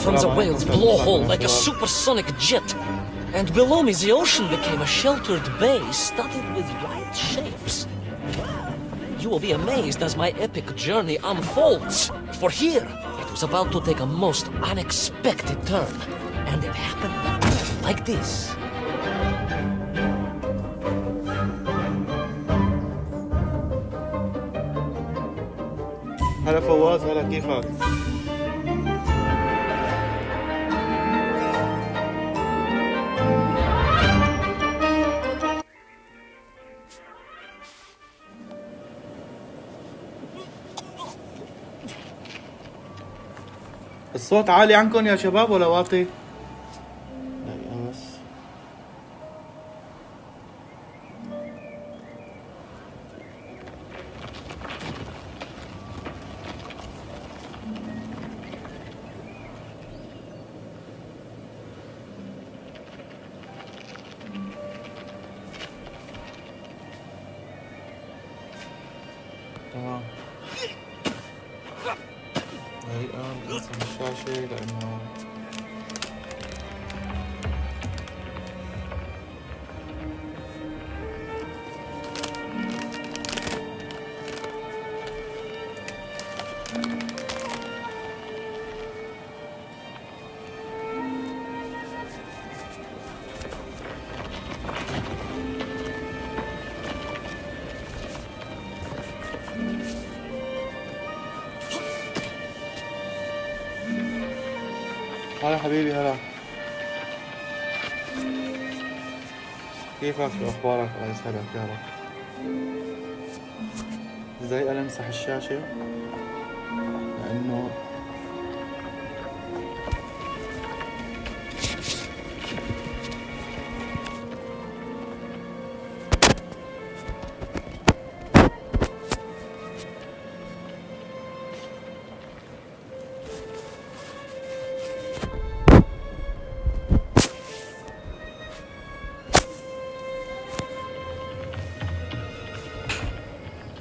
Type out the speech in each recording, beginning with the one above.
from the whale's blowhole like a supersonic jet. And below me, the ocean became a sheltered bay studded with wild shapes. You will be amazed as my epic journey unfolds. For here, it was about to take a most unexpected turn. And it happened like this. هلا فواز، هلا كيفك؟ الصوت عالي عنكم يا شباب ولا واطي؟ لا بس تمام. هيئة باسم الشاشة لأنه هلا حبيبي، هلا كيفك؟ شو اخبارك؟ الله يسعدك يا رب. ازاي امسح الشاشة لانه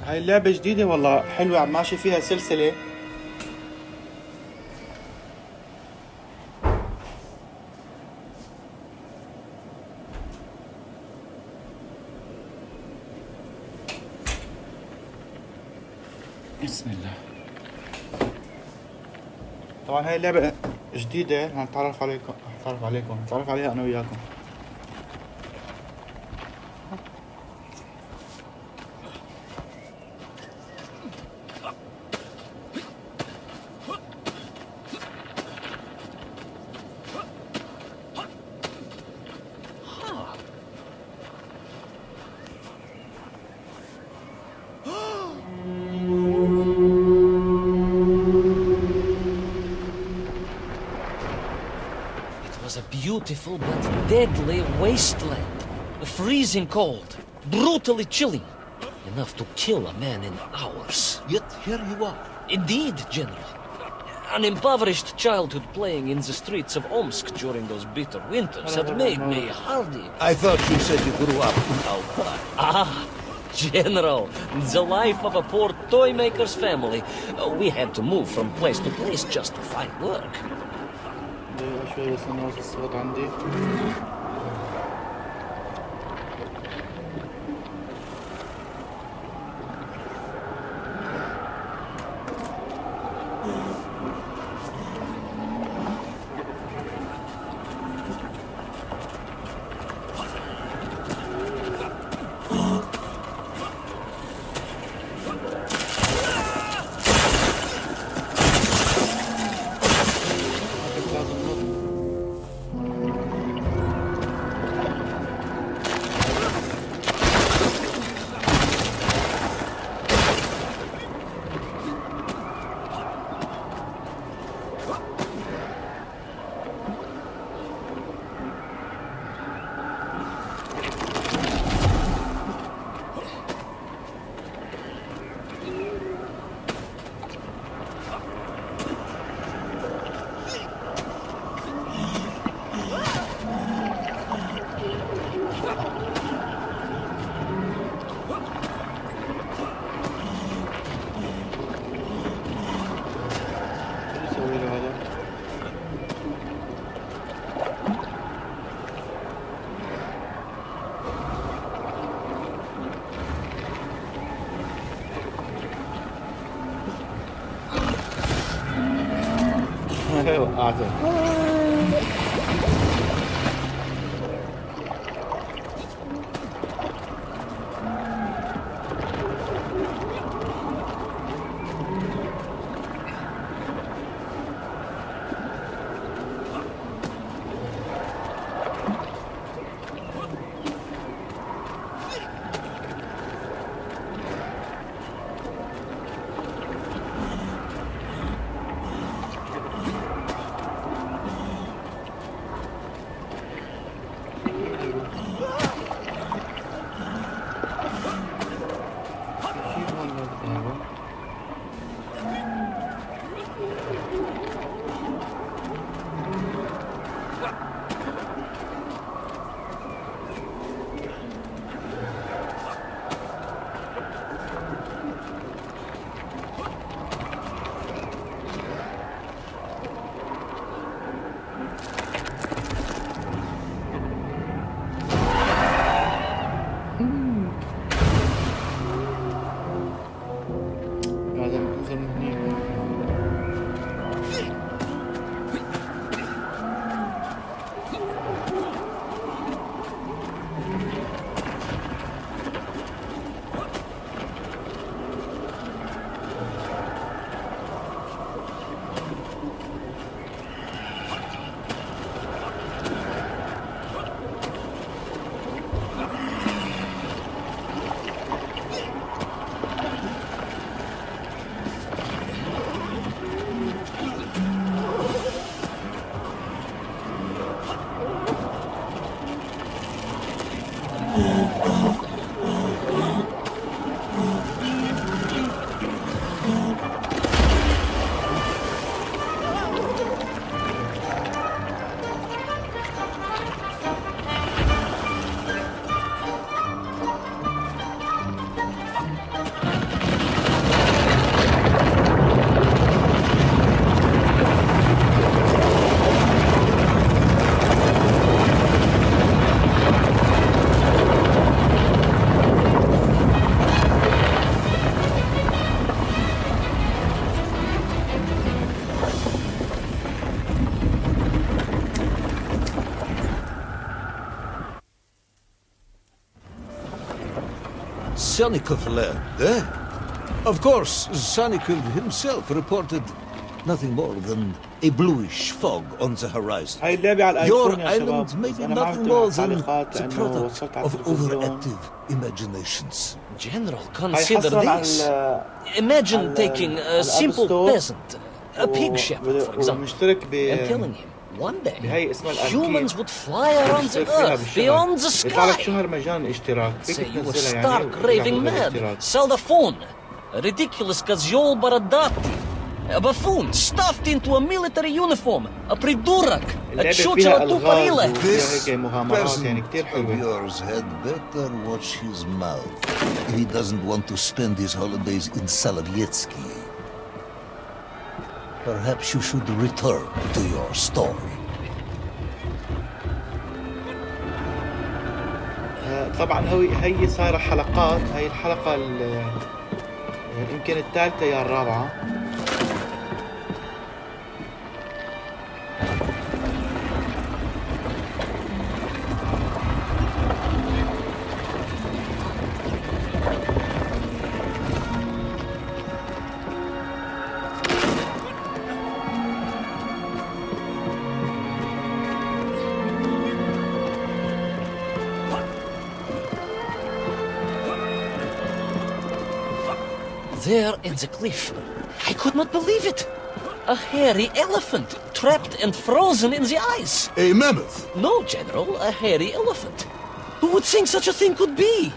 هاي اللعبة جديدة والله حلوة، عم ماشي فيها سلسلة. بسم الله. طبعا هاي اللعبة جديدة، هنتعرف عليها أنا وياكم. Beautiful but deadly wasteland. Freezing cold, brutally chilling. Enough to kill a man in hours. Yet here you are. Indeed, General. An impoverished childhood playing in the streets of Omsk during those bitter winters had made me hardy. I thought you said you grew up in Alpine. Ah, General, the life of a poor toy maker's family. We had to move from place to place just to find work. شوي بس نوصل الصوت عندي. اعزل. Sonikov land, eh? Of course, Sonikov himself reported nothing more than a bluish fog on the horizon. هاي اللعبة على Your الايفون يا شباب. island may be انا ما nothing more عرفت than تعليقات the لانه product وصلت على of التلفزيون. overactive imaginations. General, هاي consider حصل على this. Imagine taking a simple peasant, a pig shepherd, for example, ومشترك and telling him one day بهاي اسمها humans الأركيد. would fly around the مشترك فيها earth beyond the بالشهر. يطلع لك sky. شهر مجانا اشتراك. فيك Say you were تنزلها يعني stark raving وتلعب mad. بالاشتراك. Sell the phone. Ridiculous козёл бородатый. A buffoon stuffed into a military uniform. A придурок. A اللعبة чучело فيها ألغاز тупорылое. وفيها هيك مغامرات يعني Peasant كتير of حلوة. yours had better watch his mouth if he doesn't want to spend his holidays in Solovyetsky. Perhaps you should return to your story. طبعا هي صايرة حلقات. هي الحلقة يمكن الثالثة يا الرابعة. There in the cliff. I could not believe it. A hairy elephant, trapped and frozen in the ice. A mammoth? No, General, a hairy elephant. Who would think such a thing could be?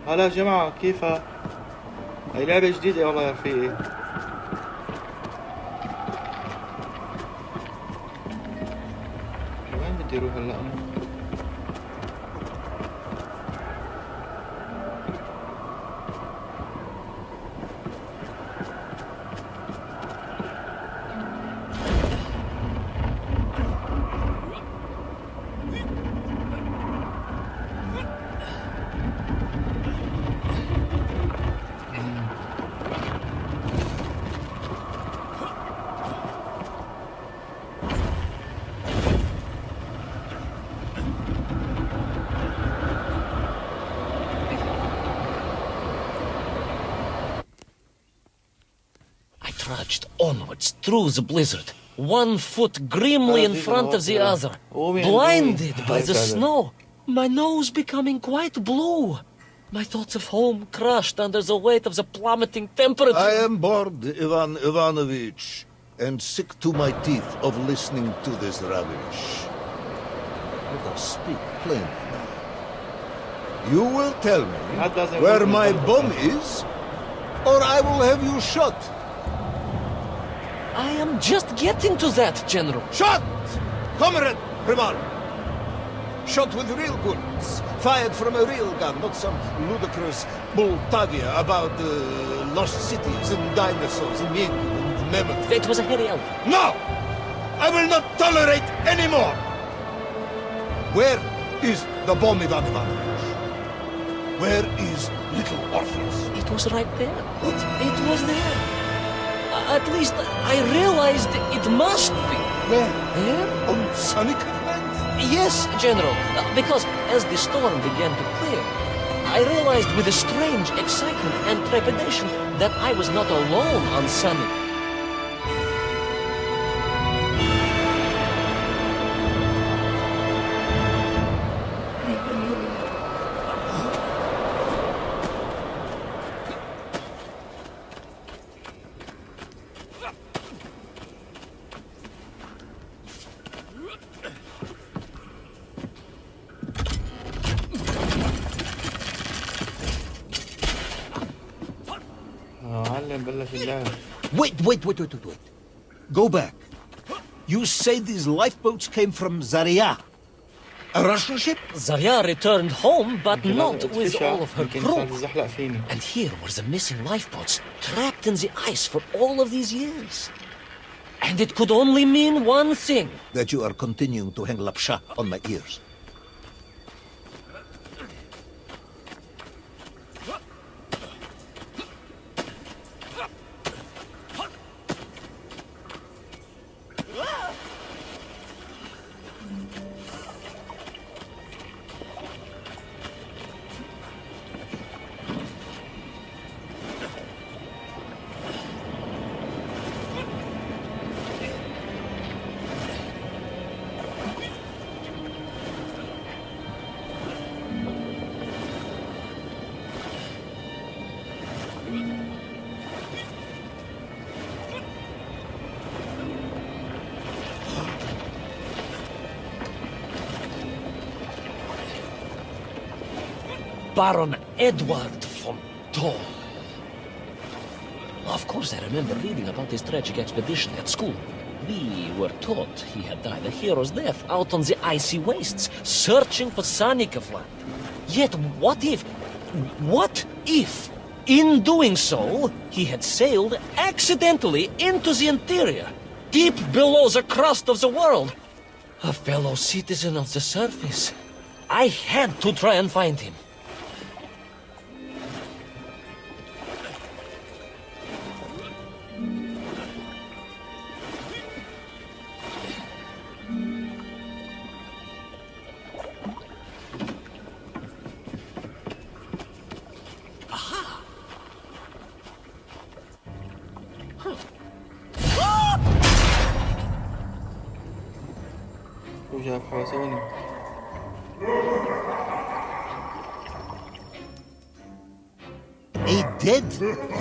هلا يا جماعة كيفها؟ هاي لعبة جديدة والله يا رفيقي. وين بدي اروح هلا انا؟ Trudged onwards through the blizzard, one foot grimly in front of the other, blinded by the snow, my nose becoming quite blue. My thoughts of home crushed under the weight of the plummeting temperature. I am bored, Ivan Ivanovich, and sick to my teeth of listening to this rubbish. Let us speak plainly now. You will tell me where my bomb is, or I will have you shot. I am just getting to that, General. Shot! Comrade Primar! Shot with real bullets, fired from a real gun, not some ludicrous Bultavia about lost cities and dinosaurs and Yingul and mammoth. It was a hairy elephant. No! I will not tolerate any more! Where is the bomb, Ivan Ivanovich? Where is Little Orpheus? It was right there. It was there. At least I realized it must be. Where? There? On Sunnycliff? Yes, General. Because as the storm began to clear, I realized with a strange excitement and trepidation that I was not alone on Sunny. معلم بلش اللعب. Wait. Go back. You say these lifeboats came from Zarya? A Russian ship? Zarya returned home, but not with all of her يمكن صار crew. يزحلق فيني. And here were the missing lifeboats, trapped in the ice for all of these years. And it could only mean one thing. That you are continuing to hang lapsha on my ears. Baron Edward von Thor. Of course, I remember reading about his tragic expedition at school. We were taught he had died a hero's death out on the icy wastes, searching for Sannikov land. Yet, what if, in doing so, he had sailed accidentally into the interior, deep below the crust of the world? A fellow citizen of the surface. I had to try and find him. وجاب حوسوني. A dead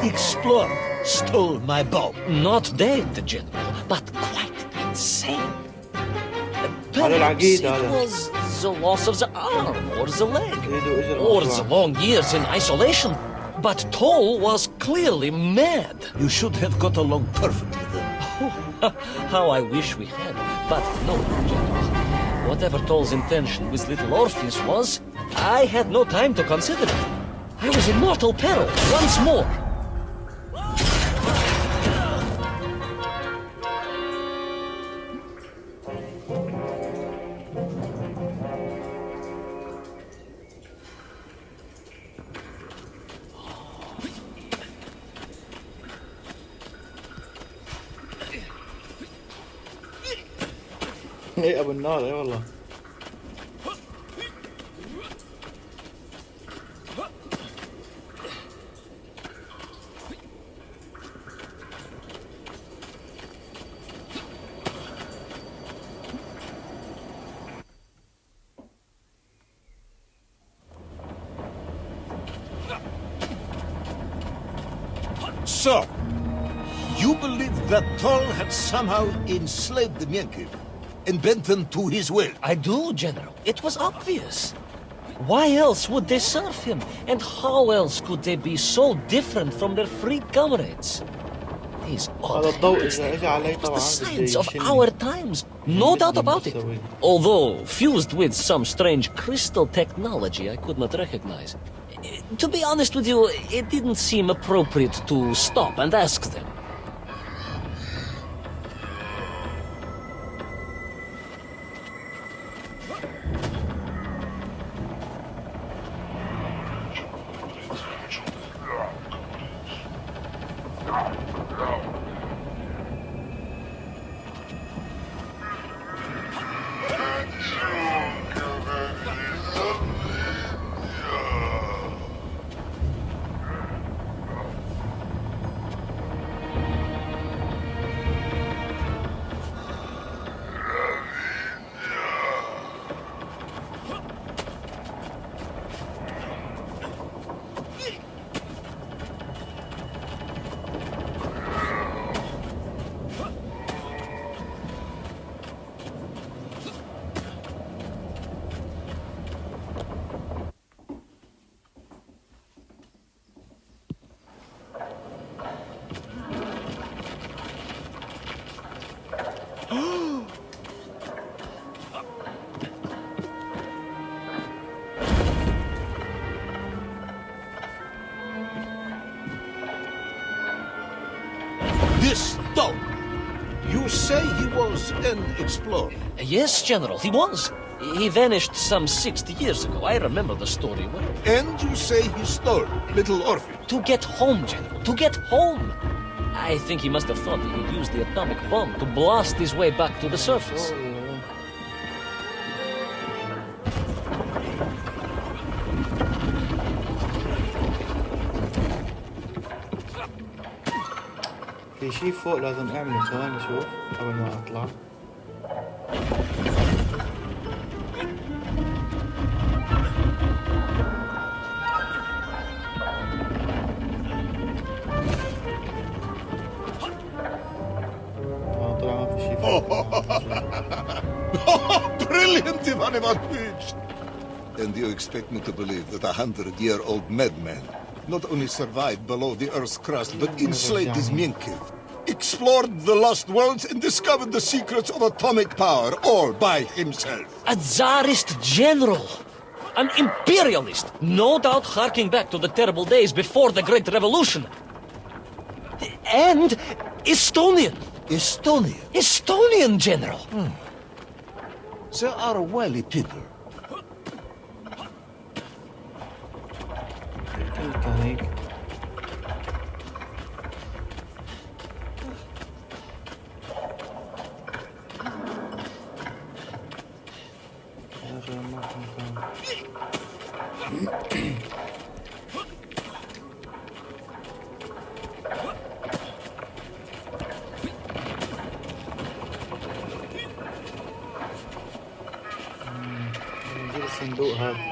explorer stole my bow. Not dead, General, but quite insane. على Perhaps العقيد it هذا. was the loss of the arm or the leg, ايده واجر or the مقطوع. long years in isolation. But Toll was clearly mad. You should have got along perfectly then. How I wish we had. But no, General. Whatever Toll's intention with Little Orpheus was, I had no time to consider it. I was in mortal peril once more. ايه ابو النار ايه والله. So, you believe that Toll had somehow enslaved the Mienkiv and bent them to his will? I do, General. It was obvious. Why else would they serve him? And how else could they be so different from their freed comrades? These odd هذا الضوء habits, اذا اجى علي the طبعا science of يشيلني. our times. No doubt about it. Although fused with some strange crystal technology I could not recognize. To be honest with you, it didn't seem appropriate to stop and ask them. This Toll, you say he was an explorer. Yes, General, he was. He vanished some 60 years ago. I remember the story well. And you say he stole Little Orpheus. To get home, General, to get home. I think he must have thought he could use the atomic bomb to blast his way back to the surface. في شيء فوق لازم اعمله. ثواني اشوف قبل ما اطلع. طلع ما في شيء فوق. Brilliant, Ivan Ivanovich! And you expect me to believe that a 100-year-old madman not only survived below the Earth's crust, but enslaved his Mienkiv, explored the lost worlds, and discovered the secrets of atomic power, all by himself? A Tsarist general! An imperialist! No doubt harking back to the terrible days before the Great Revolution. And Estonian! Estonia. Estonian general! They are a wily people. كل كان هيك. آخر ما في مكان. نجيب الصندوق هذا.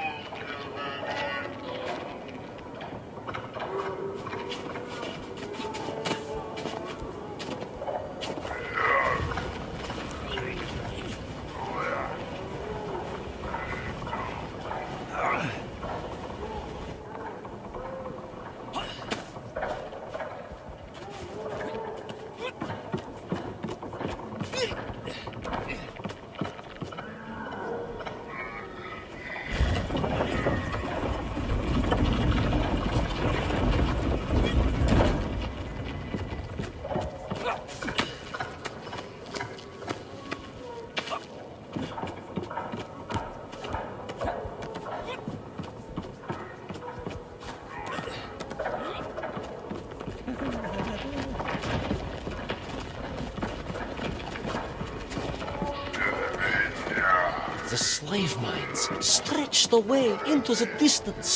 slave mines stretched away into the distance.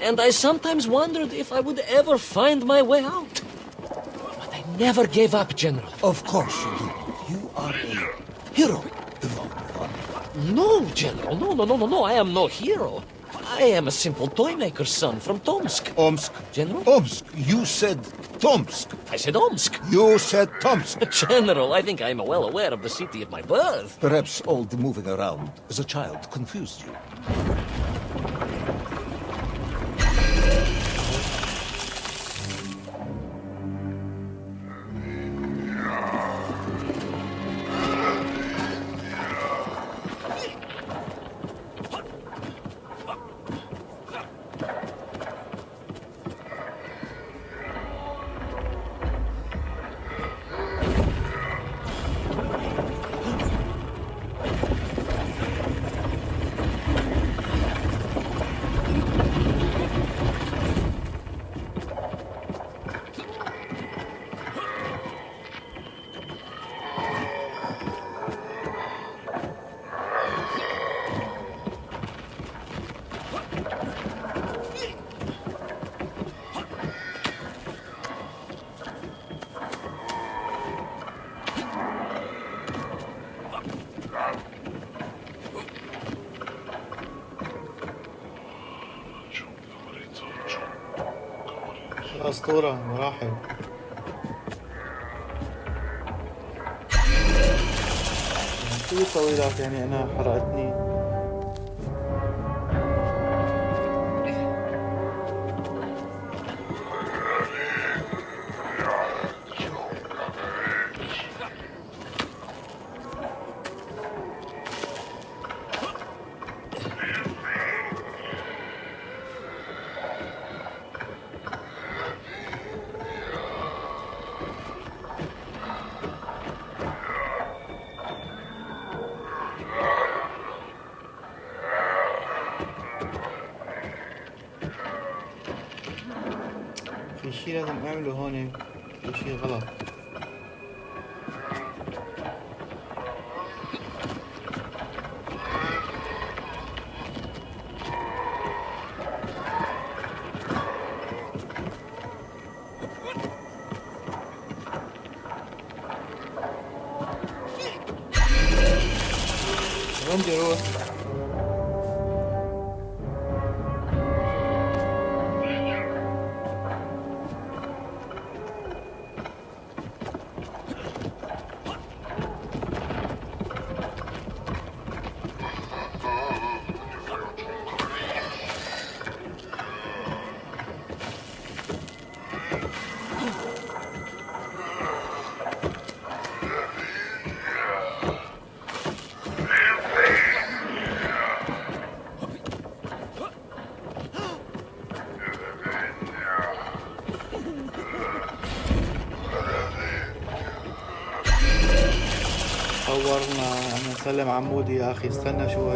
And I sometimes wondered if I would ever find my way out. But I never gave up, General. Of course you do. You are a hero, Ivan. No, General. No. I am no hero. I am a simple toymaker's son from Tomsk. Omsk. General? Omsk. You said Tomsk. I said Omsk. You said Tomsk. General, I think I am well aware of the city of my birth. Perhaps all the moving around as a child confused you. أسطورة مراحل. كل طويلات يعني أنا حرقتني. في شي لازم أعمله هون، في شي غلط. وين بدي أروح؟ صورنا أنا نسلم عمودي يا أخي، استنى شو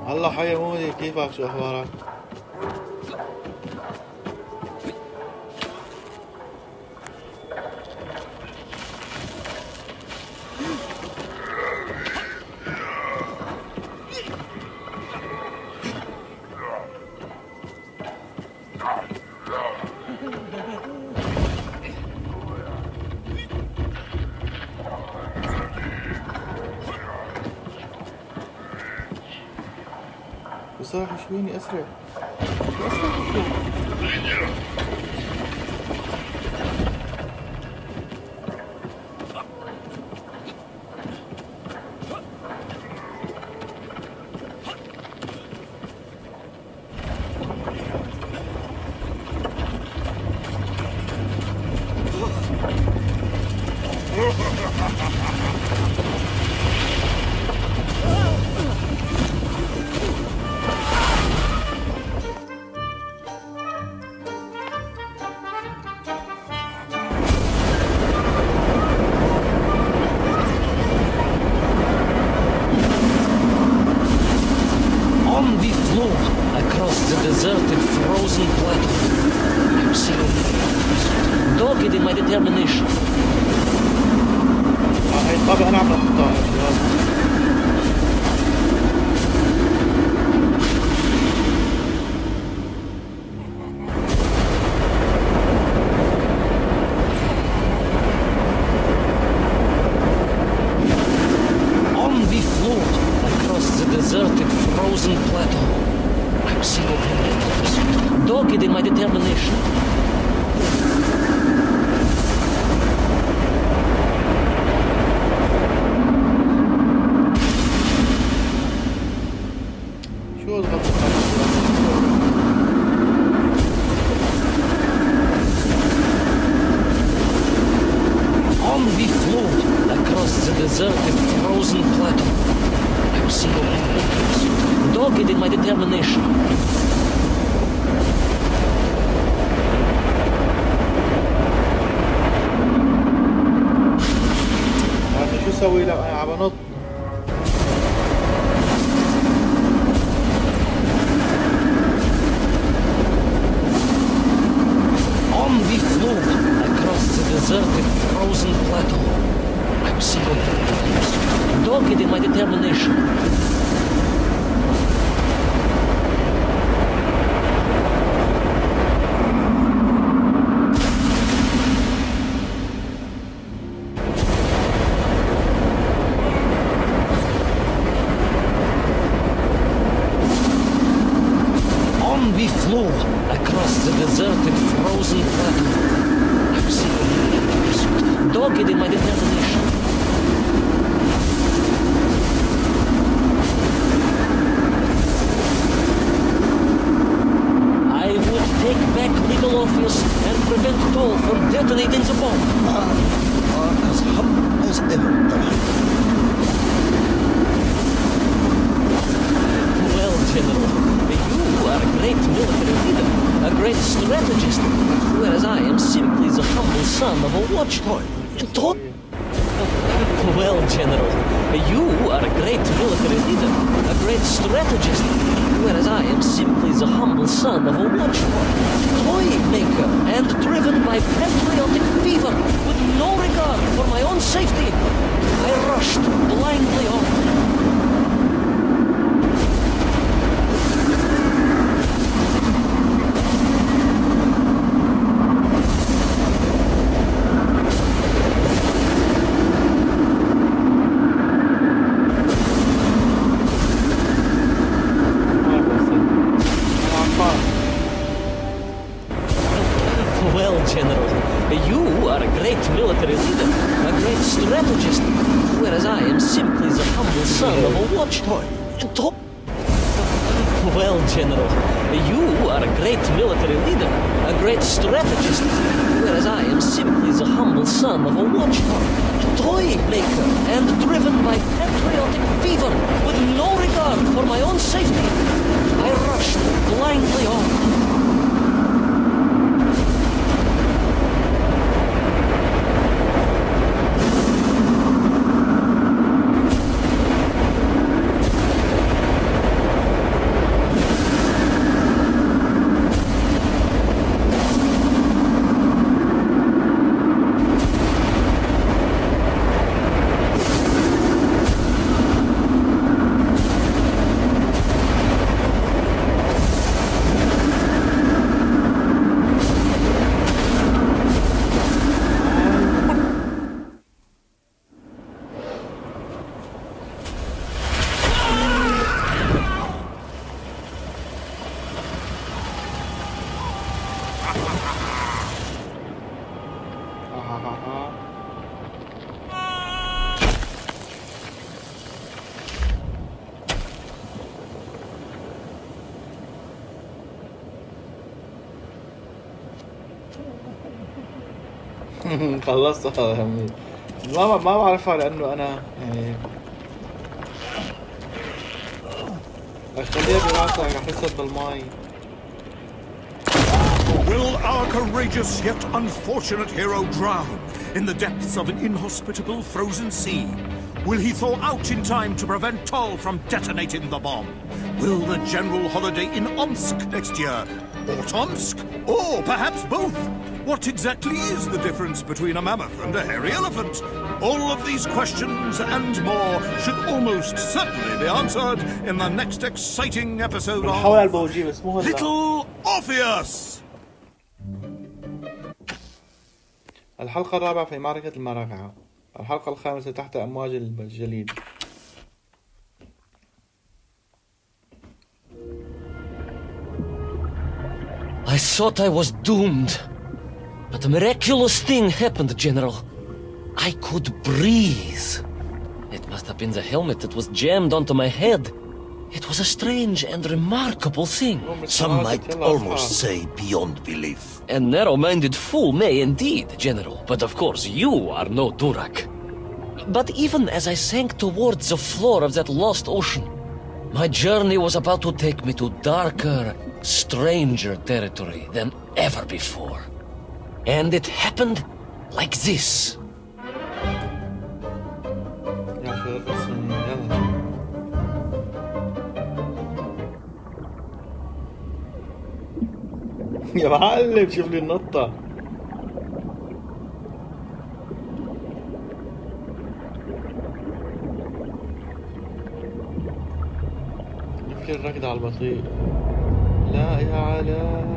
الله حي مودي، كيفك؟ شو أخبارك؟ بصراحة شويني أسرع. Across the deserted, frozen plateau, I'm seeing dogged in my determination. deserted, frozen plateau. I'm single-handed in pursuit, dogged in my determination. شو الغلطة؟ On we flew across the deserted, frozen plateau. I'm single-handed in pursuit, dogged in my determination. عرفت شو اسوي؟ لا انا عم بنط. On we flew across the deserted, frozen plateau. I'm single-handed in pursuit, dogged in my determination. We flew across the deserted, frozen plateau. I'm single-handed in pursuit, dogged in my determination. I would take back Little Orpheus and prevent Toll from detonating the bomb. As humble as ever, Well, General, you are a great military leader, a great strategist, whereas I am simply the humble son of a watchtoy. Well, General, you are a great military leader, a great strategist, whereas I am simply the humble son of a watchtoy, toy maker, and driven by patriotic fever with no regard for my own safety. I rushed blindly on. Well, General, you are a great military leader, a great strategist, whereas I am simply the humble son of a watchtoy. Well, General, you are a great military leader, a great strategist, whereas I am simply the humble son of a watchtoy, toy maker, and driven by patriotic fever with no regard for my own safety. I rushed blindly on. خلصتها يا همي. ما بعرفها لانه انا يعني اخليها براسك احسها بالماي. Will our courageous yet unfortunate hero drown in the depths of an inhospitable frozen sea? Will he thaw out in time to prevent Toll from detonating the bomb? Will the general holiday in Omsk next year? Or Tomsk? Or perhaps both? What exactly is the difference between a mammoth and a hairy elephant? All of these questions and more should almost certainly be answered in the next exciting episode بنحاول على of البوجي بس مو هلا. Little Orpheus! الحلقة الرابعة في معركة المراقعة. الحلقة الخامسة تحت أمواج الجليد. I thought I was doomed. But a miraculous thing happened, General. I could breathe. It must have been the helmet that was jammed onto my head. It was a strange and remarkable thing. Some might almost say beyond belief. A narrow-minded fool may indeed, General. But of course, you are no Durak. But even as I sank towards the floor of that lost ocean, my journey was about to take me to darker, stranger territory than ever before. And it happened like this. يا شو القصة؟ يلا. يا معلم شوف لي النطة. شوف لي الركض على البطيء. لا يا علاء.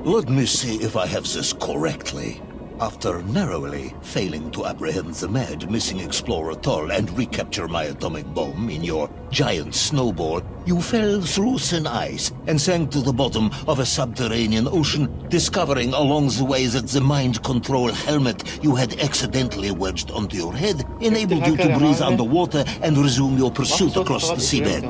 Let me see if I have this correctly. After narrowly failing to apprehend the mad missing explorer Toll and recapture my atomic bomb in your giant snowball, you fell through thin ice and sank to the bottom of a subterranean ocean, discovering along the way that the mind control helmet you had accidentally wedged onto your head enabled you to breathe underwater and resume your pursuit across the seabed.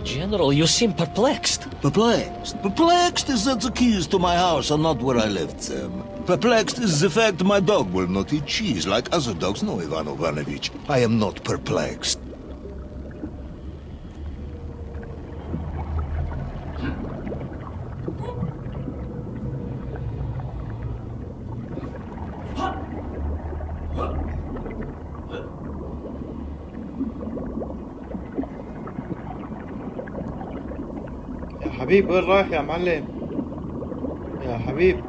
General, you seem perplexed. Perplexed? Perplexed is that the keys to my house are not where I left them. Perplexed is the fact my dog will not eat cheese like other dogs. No, Ivan Ivanovich, I am not perplexed. حبيب وين رايح يا معلم؟ يا حبيب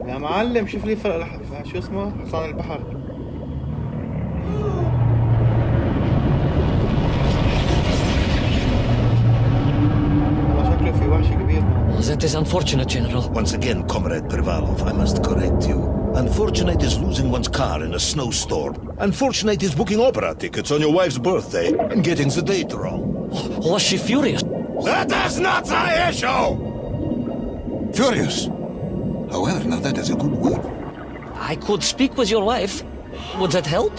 يا معلم شوف لي شو اسمه حصان البحر. والله شكله في وحش كبير. That is unfortunate, General. Once again, Comrade Privalov, I must correct you. Unfortunate is losing one's car in a snowstorm. Unfortunate is booking opera tickets on your wife's birthday and getting the date wrong. Was she furious? That is not the issue! Furious. However, now that is a good word. I could speak with your wife. Would that help?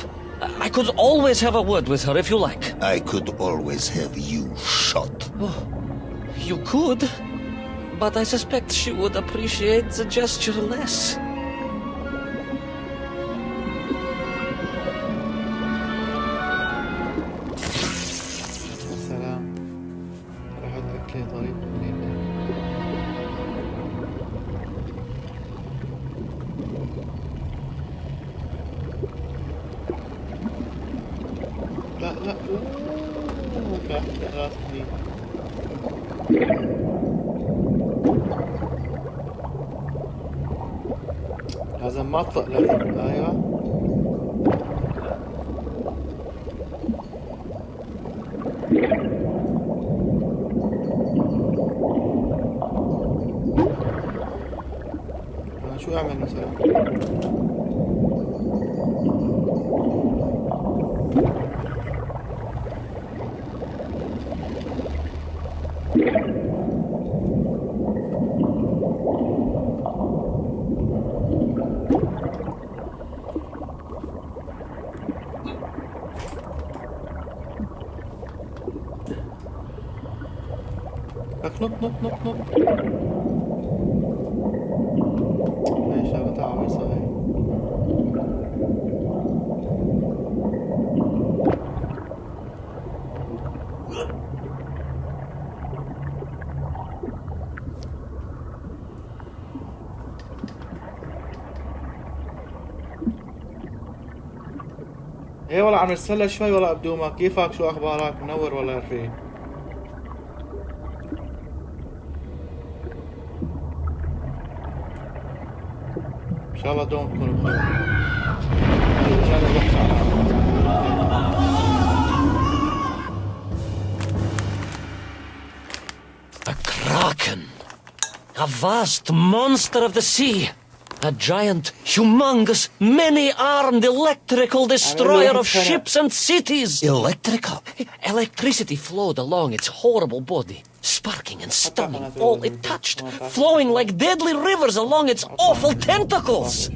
I could always have a word with her if you like. I could always have you shot. Oh, you could, but I suspect she would appreciate the gesture less. لا لا تحت راسي. لازم ما اطلق لازم. ايوه انا شو اعمل مثلا؟ نط نط نط نط. هاي شغلة عويصة هاي. ايه والله عم نتسلى شوي والله بدومك. كيفك؟ شو اخبارك؟ منور والله يا رفيق. ان شاء الله دوم تكونوا بخير. رجعنا البحث عنها. A kraken. A vast monster of the sea. A giant, humongous, many-armed electrical destroyer of ships and cities. Electrical? Electricity flowed along its horrible body, sparking and stunning all it touched, flowing like deadly rivers along its awful tentacles.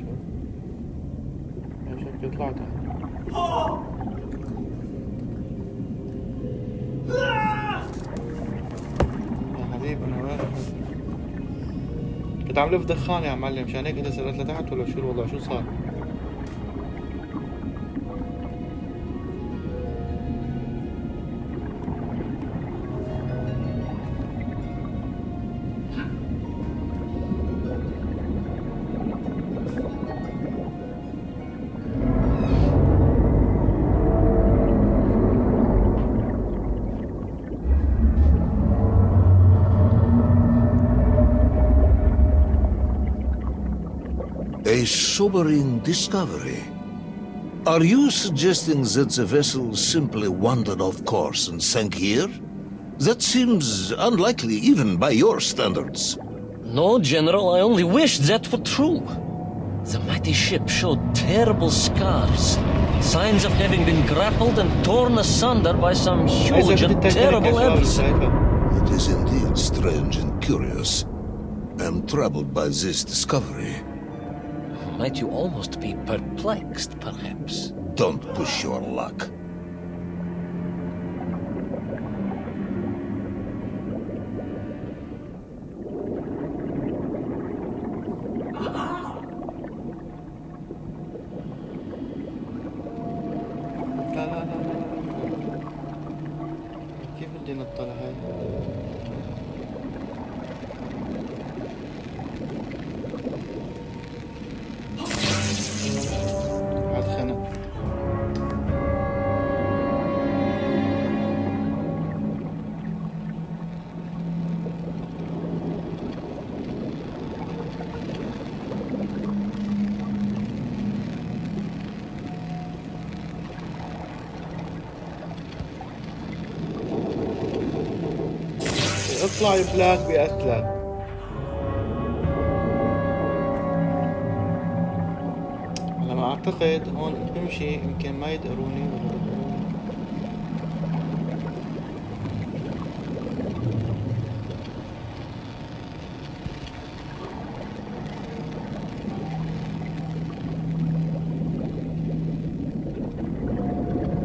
كنت عم لف دخان يا معلم، مشان هيك انت سرقت لتحت ولا شو الوضع؟ شو صار؟ A sobering discovery. Are you suggesting that the vessel simply wandered off course and sank here? That seems unlikely even by your standards. No, General, I only wish that were true. The mighty ship showed terrible scars, signs of having been grappled and torn asunder by some huge and terrible adversary. It is indeed strange and curious. I am troubled by this discovery. Might you almost be perplexed, perhaps? Don't push your luck. لا لا لا لا كيف بدي نطلع هاي؟ عاد خنق. اطلع يا بلاك بقتلك. على ما اعتقد هون بمشي يمكن ما يدقروني ولا يدقروني.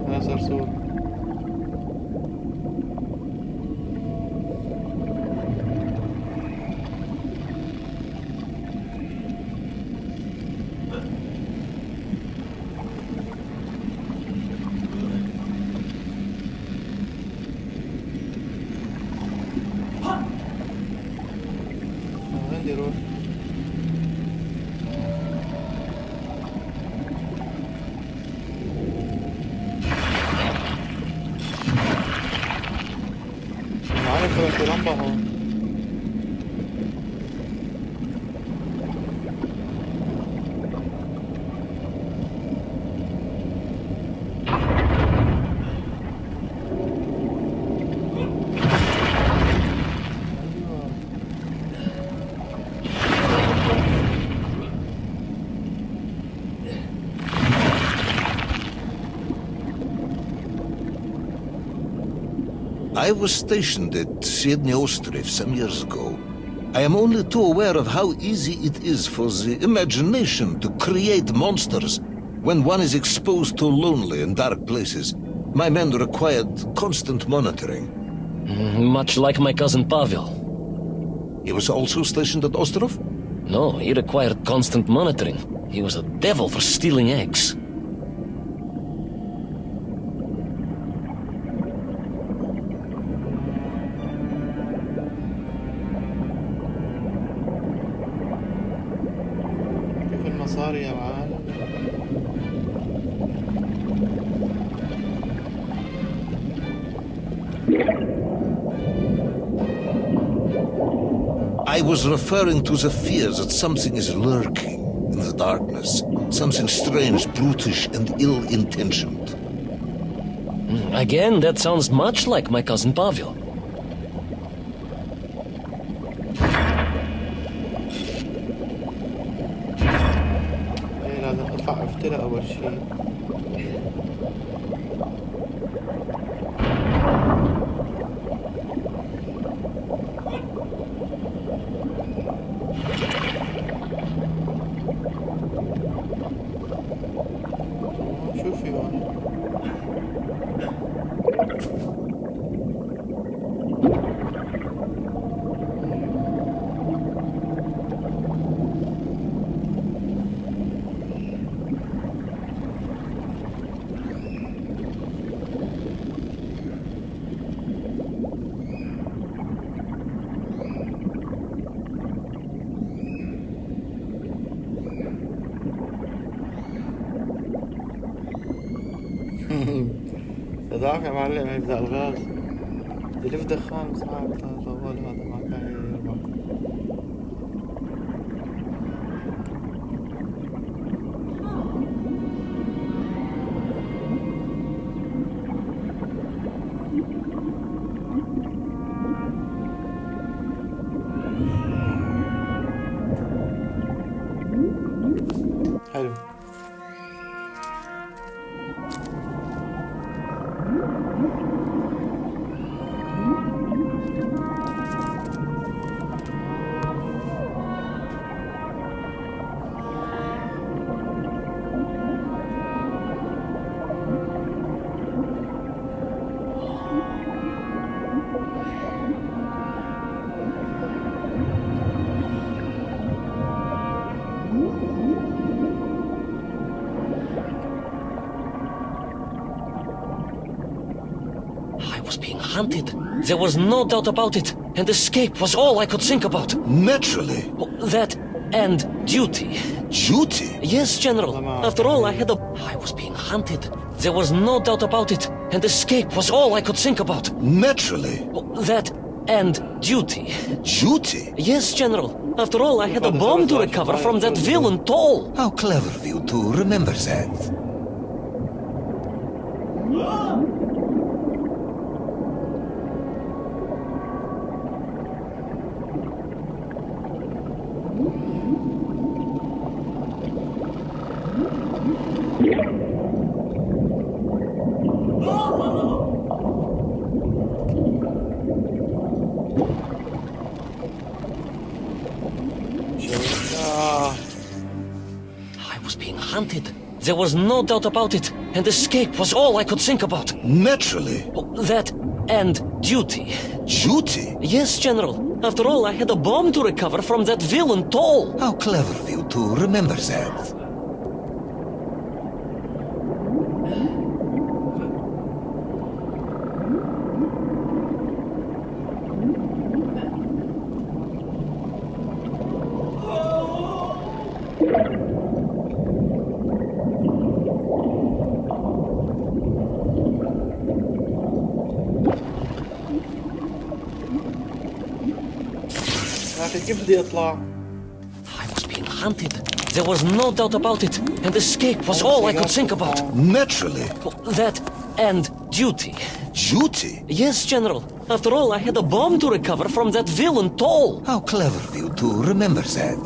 هذا صرصور. وين بدي اروح؟ معلم طلع في لمبة هون. I was stationed at Sydney Ostrov some years ago. I am only too aware of how easy it is for the imagination to create monsters when one is exposed to lonely and dark places. My men required constant monitoring. Much like my cousin Pavel. He was also stationed at Ostrov? No, he required constant monitoring. He was a devil for stealing eggs. كيف المصاري يا معلم؟ I was referring to the fear that something is lurking in the darkness. Something strange, brutish, and ill-intentioned. Again, that sounds much like my cousin Pavel. ايه لازم اطلع افترق اول شيء. شو في هون؟ صداك يا معلم يبدأ الغاز. دلف دخان صعب طول هذا ما كان يربح. حلو. I was being hunted. There was no doubt about it. And escape was all I could think about. Naturally. That and duty. Duty? Yes, General. After all, I was being hunted. There was no doubt about it. And escape was all I could think about. Naturally. That and duty. Duty? Yes, General. After all, I had a bomb to recover from that villain Toll. How clever of you to remember that. I was being hunted. There was no doubt about it. And escape was all I could think about. Naturally. That and duty. Duty? Yes, General. After all, I had a bomb to recover from that villain Toll. How clever of you to remember that. كيف بدي اطلع؟ I was being hunted. There was no doubt about it. And escape was all I could think about. Naturally. That and duty. Duty? Yes, General. After all, I had a bomb to recover from that villain Toll. How clever of you to remember that.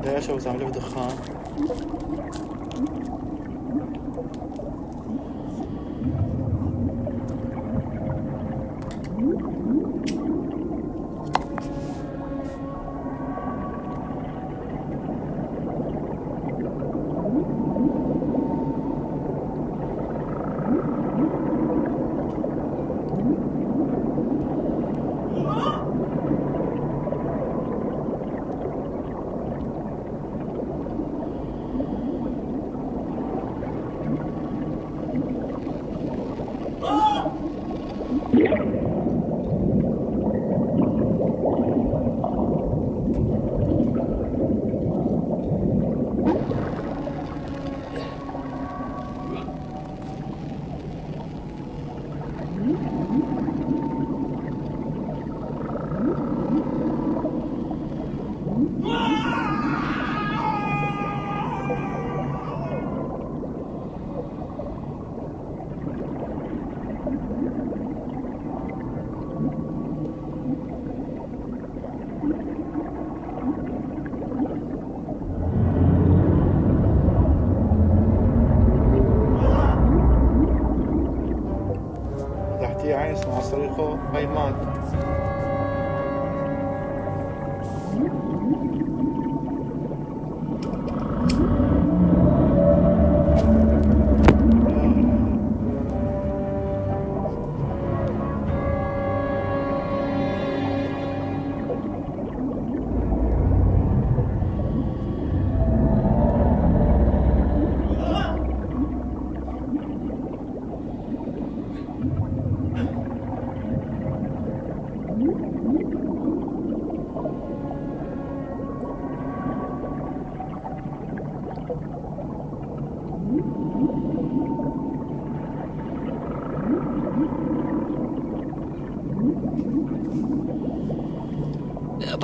ليش هو عم يلف دخان؟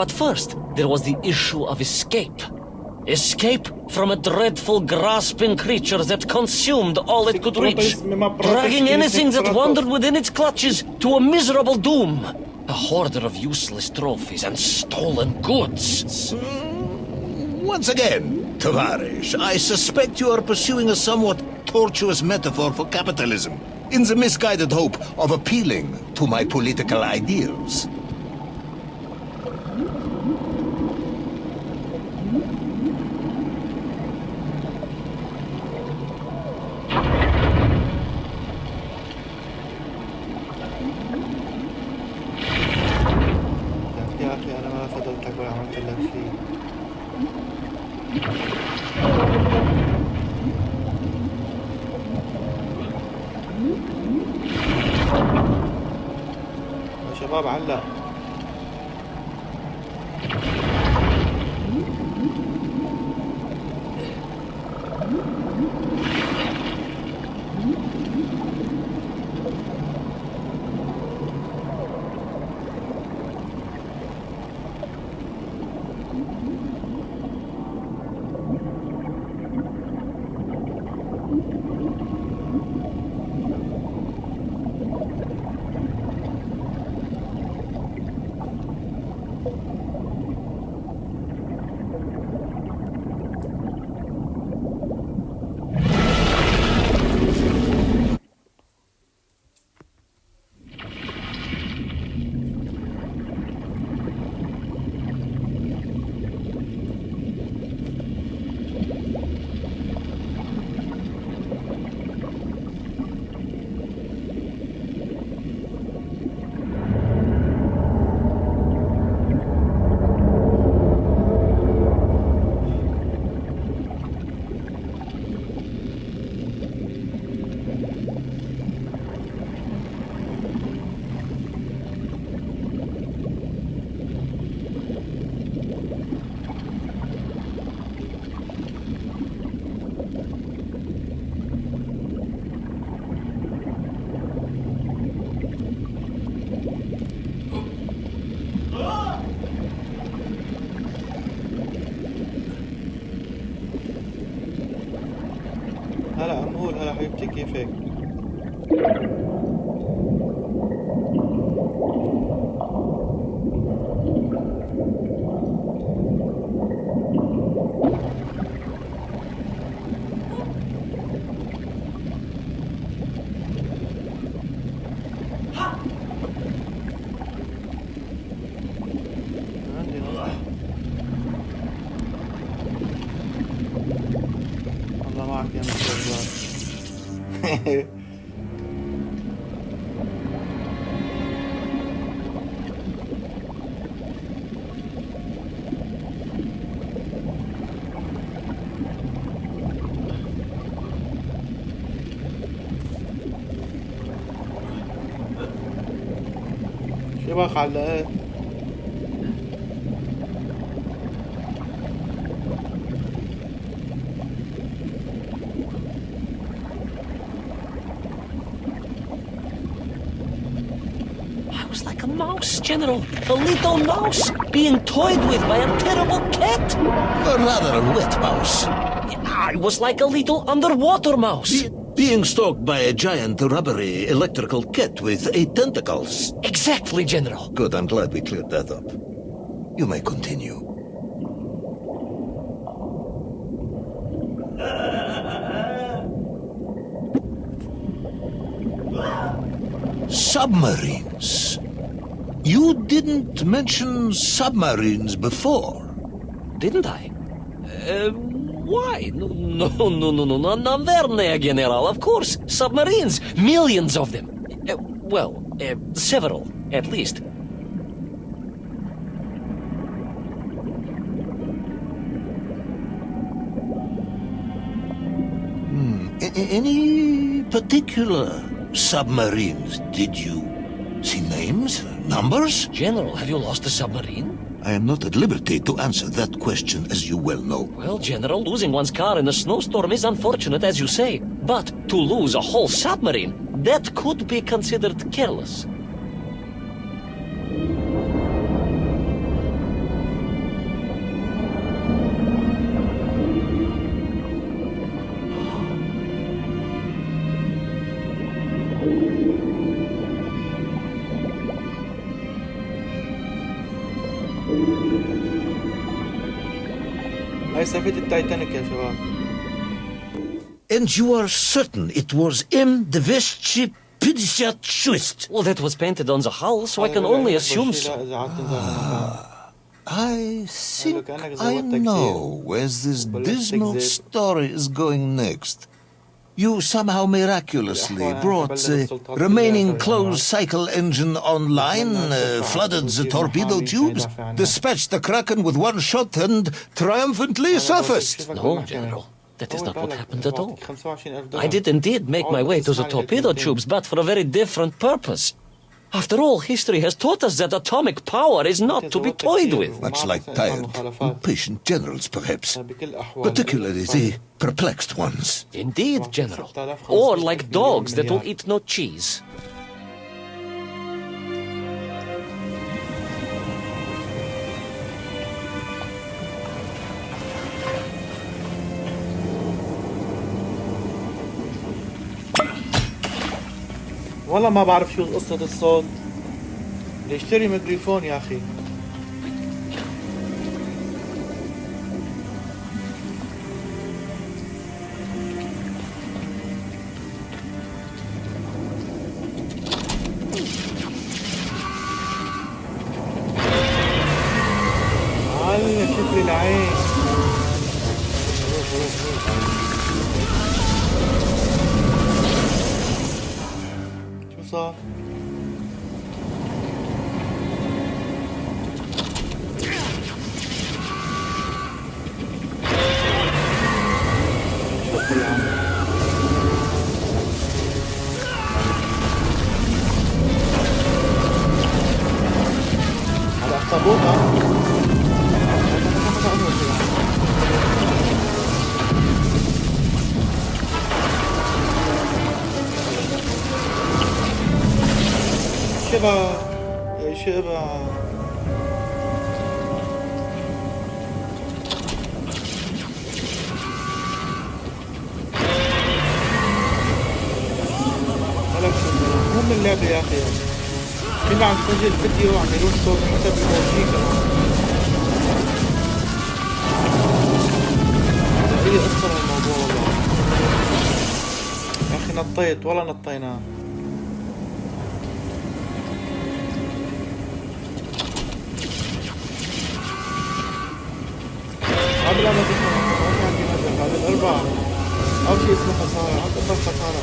But first, there was the issue of escape. Escape from a dreadful, grasping creature that consumed all it could reach, dragging anything that wandered within its clutches to a miserable doom. A hoarder of useless trophies and stolen goods. Once again, Tavarish, I suspect you are pursuing a somewhat tortuous metaphor for capitalism, in the misguided hope of appealing to my political ideals. يا أخي أنا ما فضلتك ولا عملت لك شيء. يا شباب علق. هلا عمول، هلا حبيبتي، كيفك؟ عندي نقطة. الله معك يا مستر. شبك علقات. I was like a mouse, General. A little mouse being toyed with by a terrible cat. Or rather a wet mouse. I was like a little underwater mouse. Being stalked by a giant rubbery electrical cat with 8 tentacles. Exactly, General. Good, I'm glad we cleared that up. You may continue. Submarines. You didn't mention submarines before. Didn't I? Why? No, Navernia, General. Of course. Submarines. Millions of them. Several, at least. Any particular submarines? Did you see names? Numbers? General, have you lost a submarine? I am not at liberty to answer that question, as you well know. Well, General, losing one's car in a snowstorm is unfortunate, as you say. But to lose a whole submarine, that could be considered careless. هاي سفينة التايتانيك يا شباب. And you are certain it was M256? Well, that was painted on the hull, so I can only assume so. I think I know where this dismal story is going next. You somehow miraculously brought the remaining closed cycle engine online, flooded the torpedo tubes, dispatched the Kraken with one shot, and triumphantly surfaced. No, General. That is not what happened at all. I did indeed make my way to the torpedo tubes, but for a very different purpose. After all, history has taught us that atomic power is not to be toyed with. Much like tired, impatient generals, perhaps. Particularly the perplexed ones. Indeed, General. Or like dogs that will eat no cheese. والله ما بعرف شو قصة الصوت. بدي اشتري ميكروفون يا اخي. معلم شوف لي العين. شو صار؟ هذا اخطبوط شبه شبه مو من اللعبة يا اخي. كنا عم نسجل فيديو عم يروح صوت حتى بالموجي كمان. هي قصة الموضوع والله يا اخي. نطيت ولا نطينا. قبل ما تفهم ما في عندي مجال. هذا الأربعة أو شيء اسمه خسارة. عم تقدر خسارة.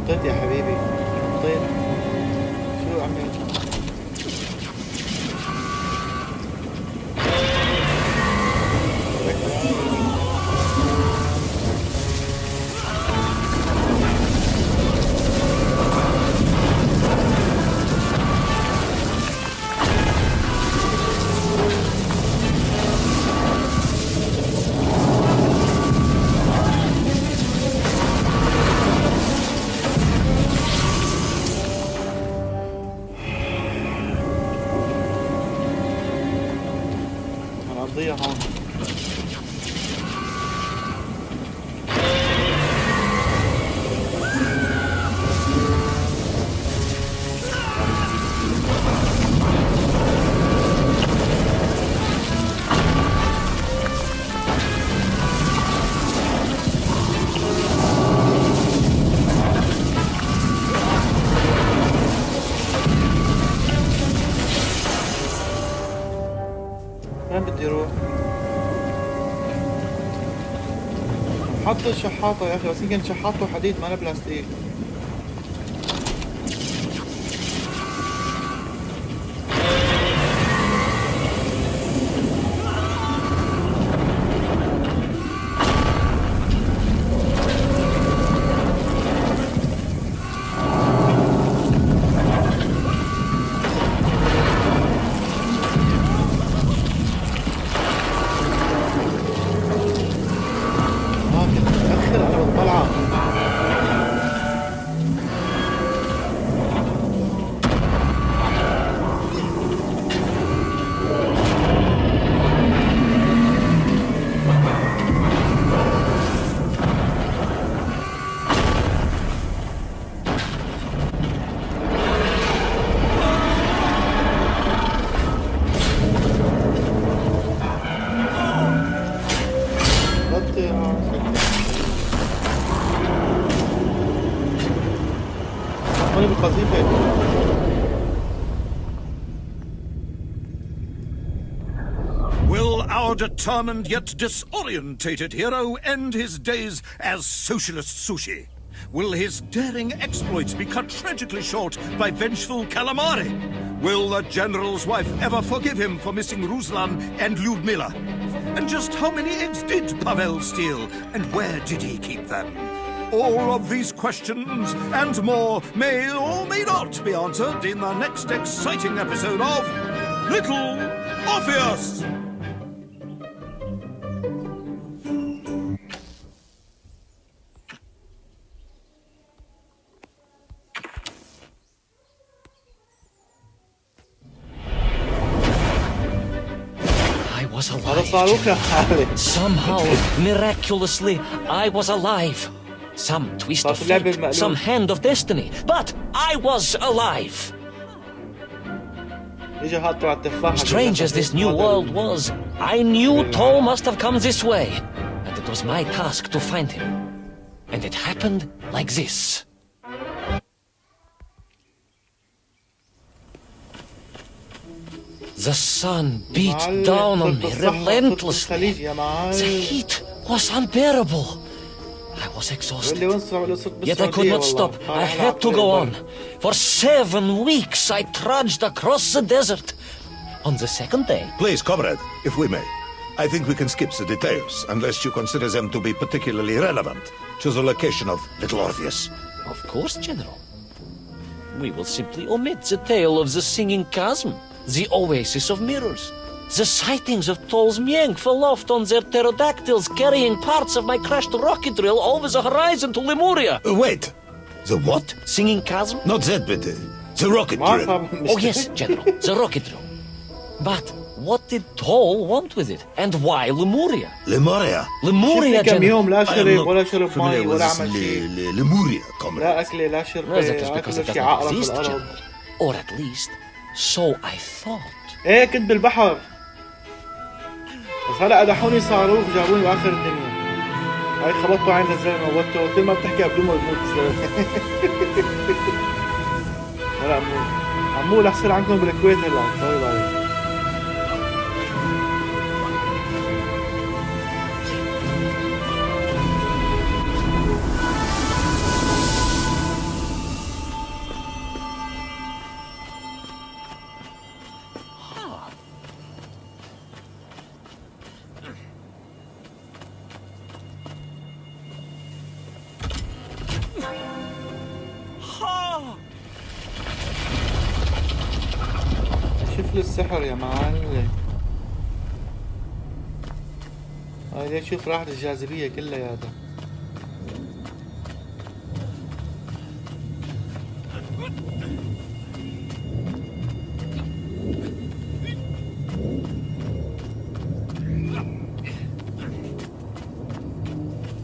نطيت يا حبيبي. نطيت. شو عملت؟ هنقضيها هون. وين بدي اروح؟ حط الشحاطة يا اخي. بس يمكن شحاطه حديد ما بلاستيك. our determined yet disorientated hero end his days as socialist sushi? Will his daring exploits be cut tragically short by vengeful calamari? Will the general's wife ever forgive him for missing Ruslan and Lyudmila? And just how many eggs did Pavel steal, and where did he keep them? All of these questions and more may or may not be answered in the next exciting episode of Little Orpheus! I was alive. Somehow, miraculously, I was alive. Some twist of fate, some hand of destiny, but I was alive. Strange as this new world was, I knew Toll must have come this way, and it was my task to find him. And it happened like this. The sun beat down on me relentlessly. The heat was unbearable. I was exhausted. Yet I could not stop. I had to go on. For 7 weeks I trudged across the desert. On the second day... Please, comrade, if we may. I think we can skip the details, unless you consider them to be particularly relevant to the location of Little Orpheus. Of course, General. We will simply omit the tale of the singing chasm, the oasis of mirrors, the sightings of Toll's Mienk aloft on their pterodactyls carrying parts of my crashed rocket drill over the horizon to Lemuria. Wait, the what? Singing chasm? Not that bit. The rocket drill. Oh yes, General, the rocket drill. But what did Toll want with it? And why Lemuria? Lemuria? Lemuria, كم يوم لا I am شرب ولا not شرب familiar مي with ولا this عمل شيء. Lemuria, لا comrade. أكل لا شرب Well, that is because it أكل does شيء not عقرب exist, بالأرض. General. Or at least, so I thought. إيه كنت بالبحر. بس هلا أدحوني صاروخ جابوني بآخر الدنيا. هاي خبطوا عين الزلمة ووتوا كل ما بتحكي بدون ما تموت الزلمة. هلا عمو رح يصير عندكم بالكويت هلا طيب عليك. شوف لي السحر يا معلم. هاي ليش شوف راحت الجاذبية كلياتها.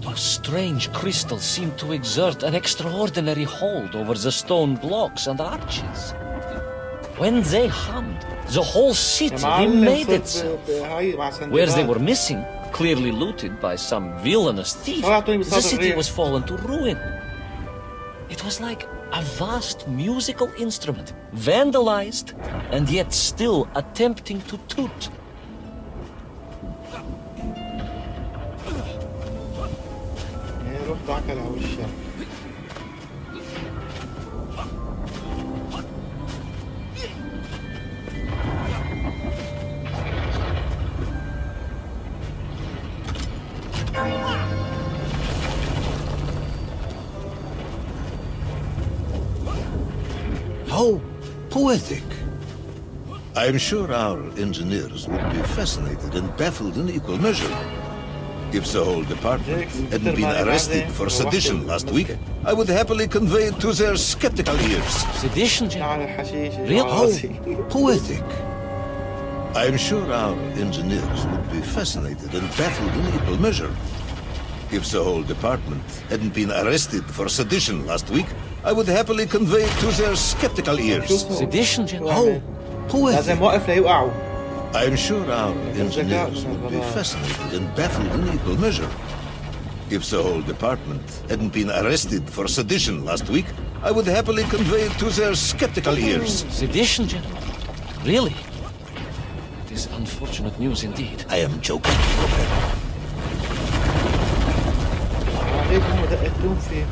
Those strange crystals seem to exert an extraordinary hold over the stone blocks and arches. When they hummed, the whole city remade itself. Where they were missing, clearly looted by some villainous thief, the city was fallen to ruin. It was like a vast musical instrument, vandalized and yet still attempting to toot. روح تعكل على وشها. How poetic. I am sure our engineers would be fascinated and baffled in equal measure. If the whole department hadn't been arrested for sedition last week, I would happily convey it to their skeptical ears. Sedition, General? على الحشيش. How poetic. I am sure our engineers would be fascinated and baffled in equal measure. If the whole department hadn't been arrested for sedition last week, I would happily convey it to their skeptical ears. Sedition, General? How poetic. لازم وقف ليوقعوا. I am sure our engineers would be fascinated and baffled in equal measure. If the whole department hadn't been arrested for sedition last week, I would happily convey it to their skeptical ears. Sedition, General? Really? That is unfortunate news indeed. I am joking, Professor. ليك هم دقتون فيه.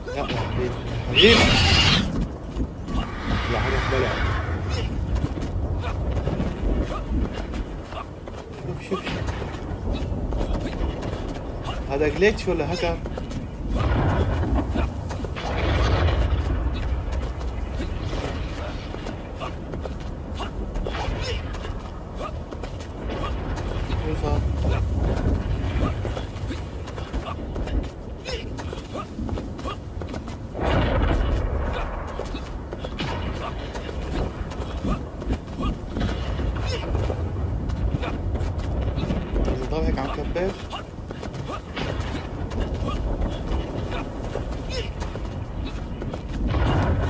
لا يا حبيبي يا حبيبي. لا حاجة بلع. شوف هذا جليتش ولا هكر؟ ضل هيك عم كبر.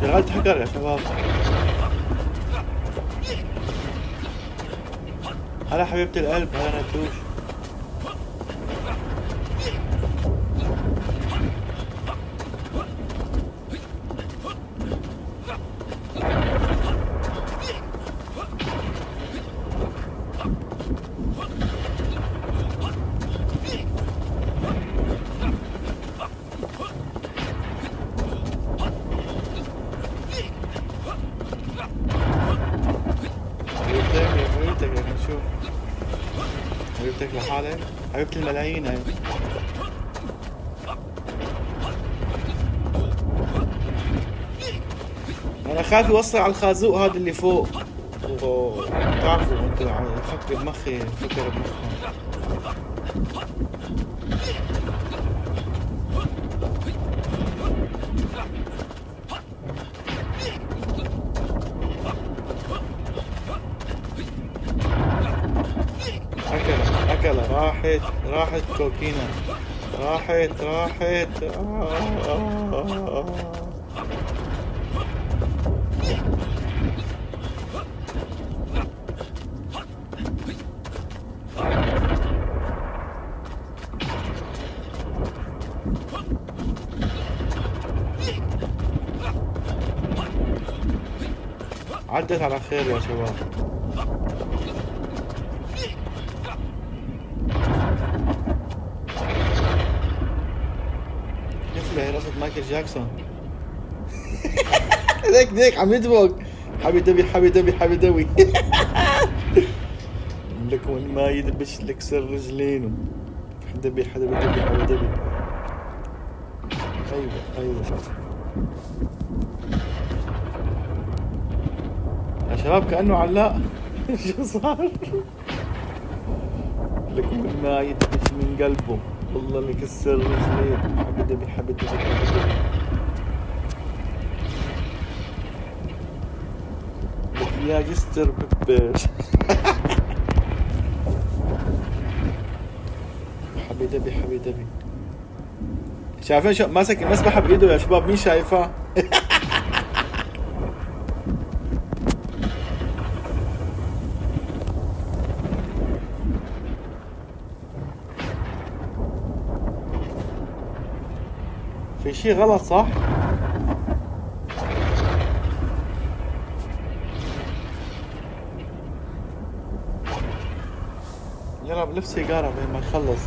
شغلت هكر يا شباب. هلا حبيبة القلب، هلا نتوش. حبيبتك يا نشوف. حبيبتك لحالك، حبيبة الملايين هاي. انا خايف يوصل على الخازوق هذا اللي فوق. بتعرفوا انتوا عم فكر بمخي، فكر بمخي. أكلة راحت كوكينا، راحت عدت على خير يا شباب. هي رقصة مايكل جاكسون. هيك عم يدبق. حبي دبي لك وين ما يدبش لك سر رجلينه. حدبي ايوه يا شباب كأنه علاق. شو صار؟ لك وين ما يدبش من قلبه والله اللي كسر رجليه. حبيبي يا جستر بيبر. حبيبي شايفين شو ماسك المسبحة بإيده يا شباب؟ مين شايفها؟ في شي غلط صح؟ يلا بلف سيجارة بين ما نخلص.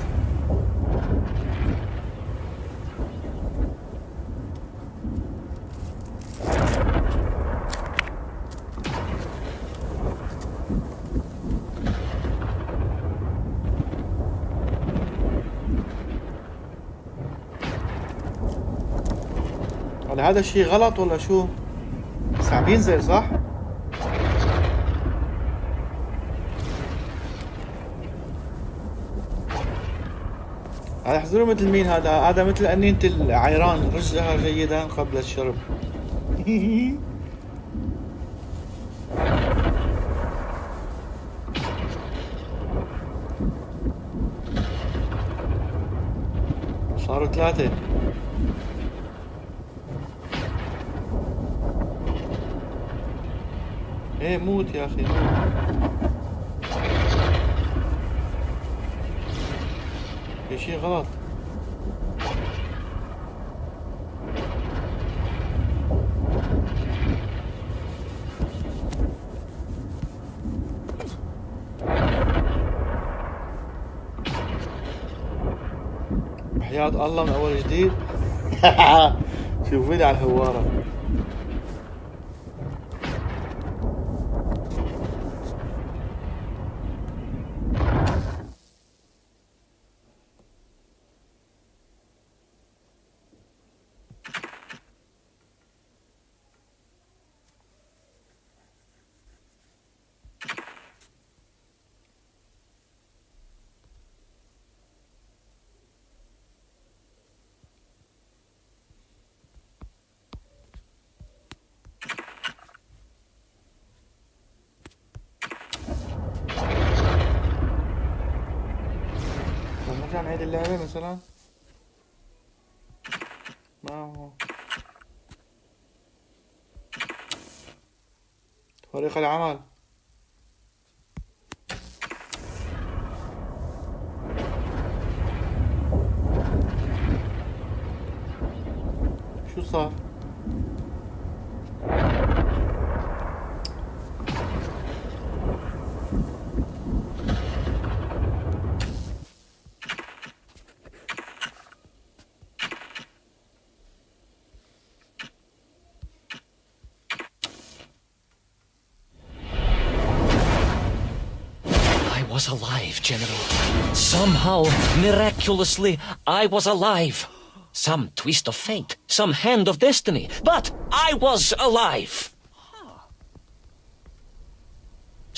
ولا هذا الشيء غلط ولا شو؟ بس عم ينزل صح؟ هذا احذروا مثل مين هذا مثل أنينة العيران، رجها جيدا قبل الشرب. صاروا 3. ايه موت يا اخي موت. في شي غلط. بحياة الله من اول جديد. شوفيني على الهوارة. نرجع نعيد اللعبة مثلا. ما هو فريق العمل. شو صار؟ I was alive, General. Somehow, miraculously, I was alive. Some twist of fate, some hand of destiny, but I was alive.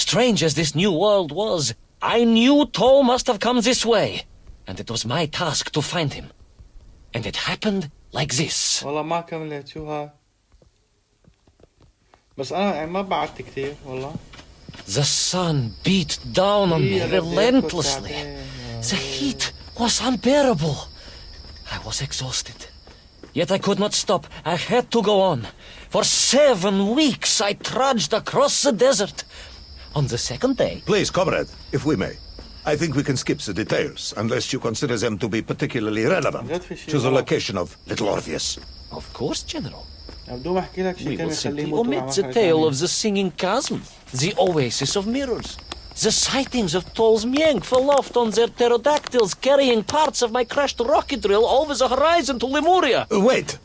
Strange as this new world was, I knew Toll must have come this way, and it was my task to find him. And it happened like this. والله ما كملت. شو هاي؟ بس أنا يعني ما بعدت كثير والله. The sun beat down on me relentlessly. The heat was unbearable. I was exhausted. Yet I could not stop. I had to go on. For 7 weeks I trudged across the desert. On the second day... Please, comrade, if we may. I think we can skip the details, unless you consider them to be particularly relevant to the location of Little Orpheus. Of course, General. بدون ما أحكي لك شيء We كان will يخليه simply يموت omit the tale of the singing chasm, the oasis of mirrors, the sightings of Toll's Mienk aloft on their pterodactyls carrying parts of my crashed rocket drill over the horizon to Lemuria. Wait!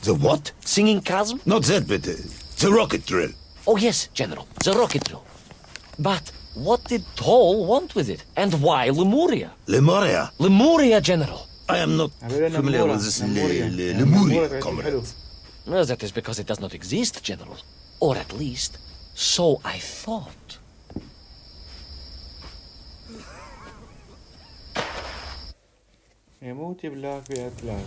The what? Singing chasm? Not that bit. The rocket drill. Oh yes, General, the rocket drill. But what did Toll want with it? And why Lemuria? Lemuria? Lemuria, General. I am not familiar with this Lemuria, comrade. Well, that is because it does not exist, General. Or at least, so I thought. يموت يبلاك بأكلاك.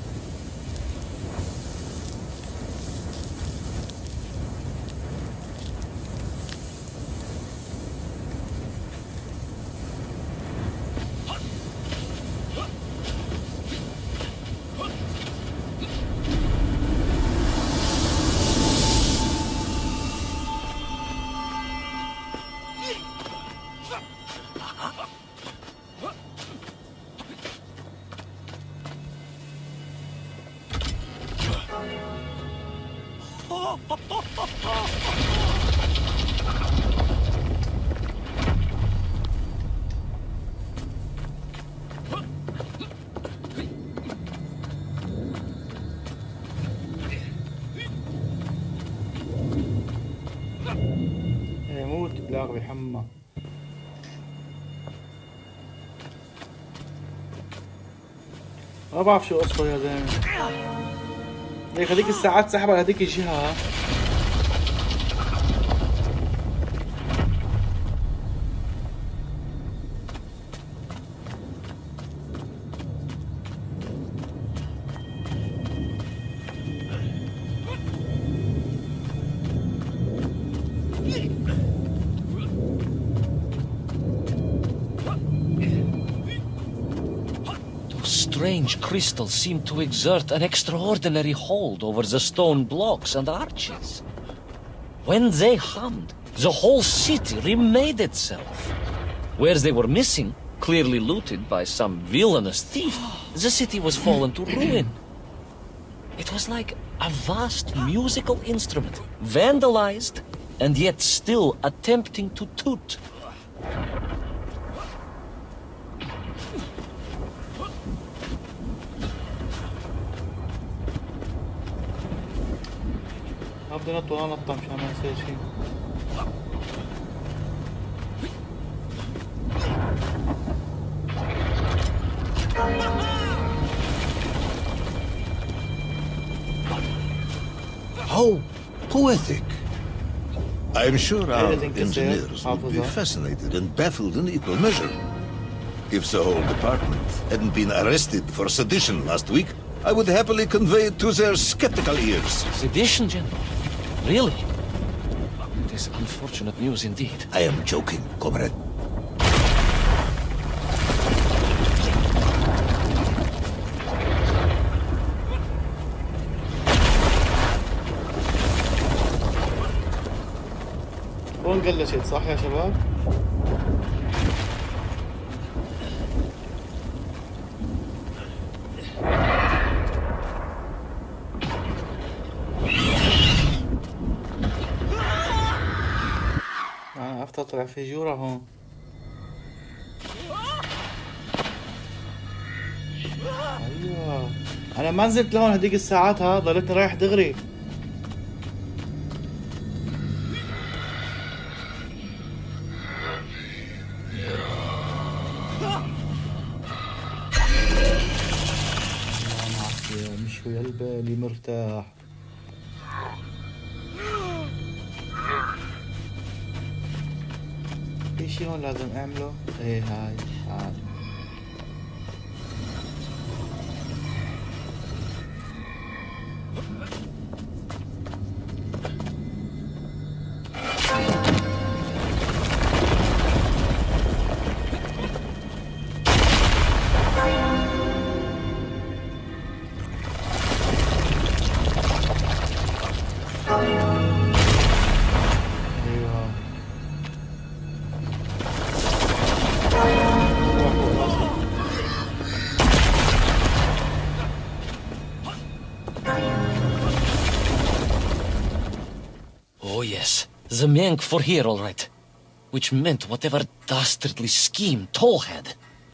يموت بلاغ بحمى. ما بعرف شو قصته يا زلمه. ليك هذيك الساعات سحب على هذيك الجهه. Strange crystals seemed to exert an extraordinary hold over the stone blocks and arches. When they hummed, the whole city remade itself. Where they were missing, clearly looted by some villainous thief, the city was fallen to ruin. It was like a vast musical instrument, vandalized, and yet still attempting to toot. بدي نط ولا نط مشان ما يصير شيء. How poetic. I'm sure our Anything to say, engineers would be Officer? fascinated and baffled in equal measure. If the whole department hadn't been arrested for sedition last week, I would happily convey it to their skeptical ears. Sedition, General? Really? It is unfortunate news indeed. I am joking, comrade. هون قلشت صح يا شباب؟ عرفت اطلع في جورة هون. ايوه انا ما نزلت لهون هديك الساعات، ها ضليتني رايح دغري. مش ويا البالي مرتاح. في شي هون لازم اعمله. ايه هاي Oh yes, the Mank for here, all right. Which meant whatever dastardly scheme Toll had,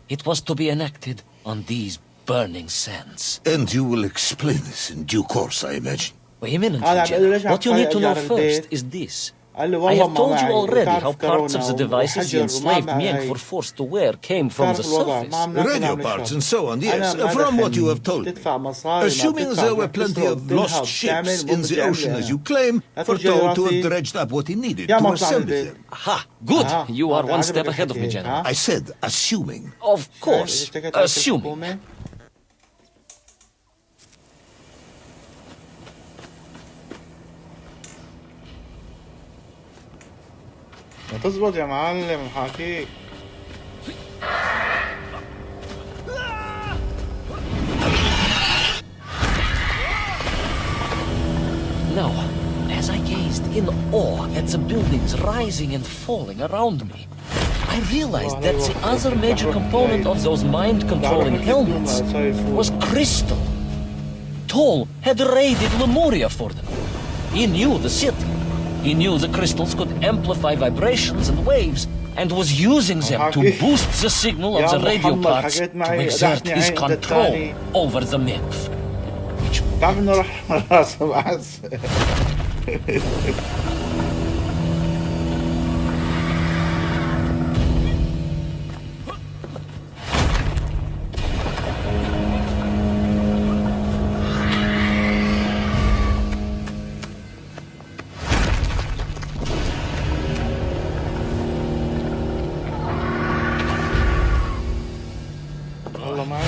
it was to be enacted on these burning sands. And you will explain this in due course, I imagine. Wait a minute, هذا عم بقول له ليش عم what you need to know تفاجئ first البيت؟ is this. قال له I والله have ما told you معي، already بتعرف how parts of the كورونا devices the وحجر enslaved وما Mank معي. were forced to wear came from the بتعرف الوضع، surface. ما عم ناكل Radio عم parts نشرب. and so on, yes, أنا ما from what you دخلني. have told me. تدفع مصاري، Assuming ما there were بتدفع، plenty of بتسرق، lost بتنهب، ships بتعمل، in the ممكن ocean, تعمل. as you claim, لا for ترجع Toll to راسي. have dredged up what he needed يا to ما طلع assemble البيت. them. Aha, good. You are هذا one step عجبك ahead of me, الحكي هيك، General. ها؟ I said, assuming. Of course, اشتكيت على assuming. الحكومة. ما تزبط يا معلم محاكيك. Now, as I gazed in awe at the buildings rising and falling around me, I realized that the other major component of those mind-controlling helmets was crystal. Toll had raided Lemuria for them. He knew the city. He knew the crystals could amplify vibrations and waves, and was using them to boost the signal of the radio parts to exert his control over the nymph. تعرف انه راح راسه بعد. والله معي.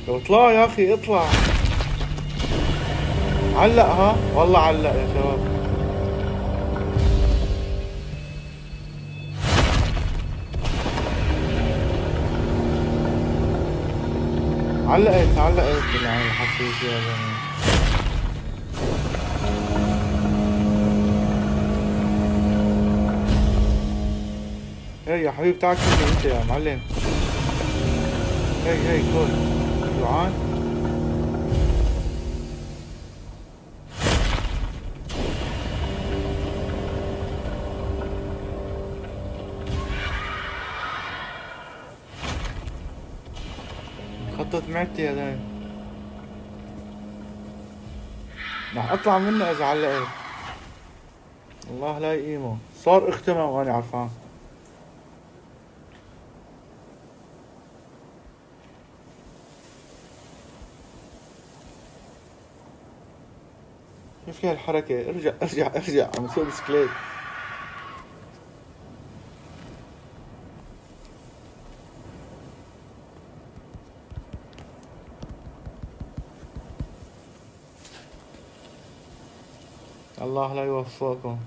اطلع يا اخي اطلع. علق، ها والله علق يا شباب. علقت الحشيش يا زلمة. هي يا حبيبي تعال كلني انت يا معلم. هي كل جوعان. خطت معدتي يا زلمة. رح اطلع منه اذا علقت. الله لا يقيمه، صار اختمى وانا عرفان. كيف هي الحركة؟ ارجع عم اسوق بسكليت. الله لا يوفقكم.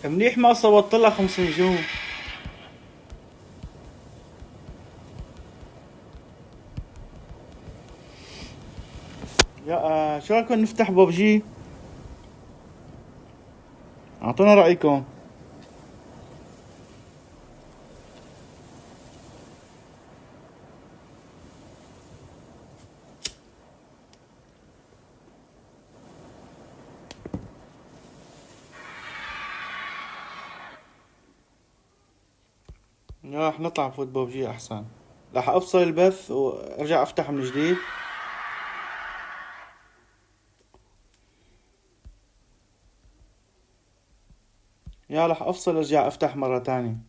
منيح ما صوتت لها 5 نجوم. يا شو رايكم نفتح ببجي؟ اعطونا رايكم. رح نطلع نفوت ببجي احسن. رح افصل البث وارجع افتح من جديد. رح افصل ارجع افتح مرة تانية.